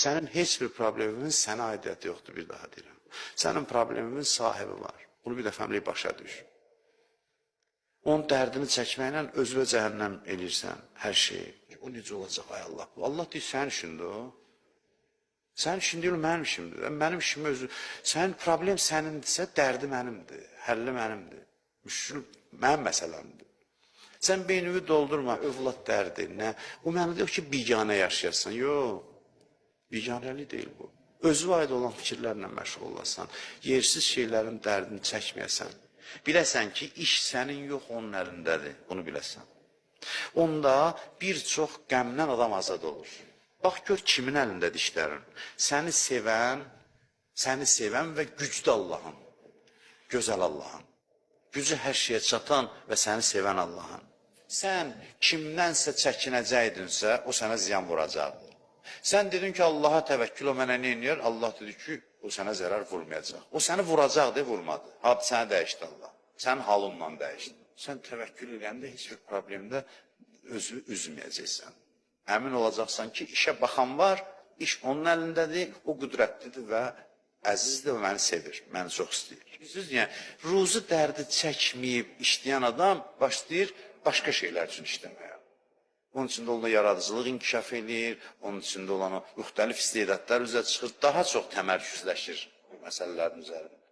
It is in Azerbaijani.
Sənin heç bir probleminin sənə aidiyyəti yoxdur, bir daha deyirəm. Sənin probleminin sahibi var. Bunu bir dəfəmlik başa düş. Onun dərdini çəkməklə özünə cəhənnəm eləyirsən hər şeyi. O necə olacaq, ay Allah? Allah deyir, sənin işindir o. Sənin işin deyil, mənim işimdir. Mənim işim özü. Sənin problem sənindirsə, dərdi mənimdir, həlli mənimdir. Müşkül mənim məsələmdir. Sən beynini doldurma, övlad dərdi, nə? O mənə deyir ki, biganə yaşayasın. Yox, biganəli deyil bu. Özü aid olan fikirlərlə məşğul olasan, yersiz şeylərin dərdini çəkməyəsən. Biləsən ki, iş sənin yox, onun əlindədir, bunu biləsən. Onda bir çox qəmdən adam azad olur. Bax, gör kimin əlindədir işlərin. Səni sevən və güclü Allahın, gözəl Allahın. Gücü hər şeyə çatan və səni sevən Allahın. Sən kimdənsə çəkinəcəkdinsə, o sənə ziyan vuracaqdır. Sən dedin ki, Allaha təvəkkül o mənə nə edir? Allah dedi ki, o sənə zərər vurmayacaq. O səni vuracaqdır, vurmadı. Səni dəyişdi Allah. Sənin halınla dəyişdi. Sən təvəkkül edəndə heç bir problemdə özü üzməyəcəksən. Əmin olacaqsan ki, işə baxan var, iş onun əlindədir, o qüdrətlidir və əzizdir və məni sevir, məni çox istəyir. Siz yəni, ruzi dərdi çəkməyib işləyən adam başlayır başqa şeylər üçün işləməyə. Onun içində olan yaradıcılıq inkişaf edir, onun içində olan o müxtəlif istedadlar üzə çıxır, daha çox təmərküzləşir bu məsələlərin üzərində.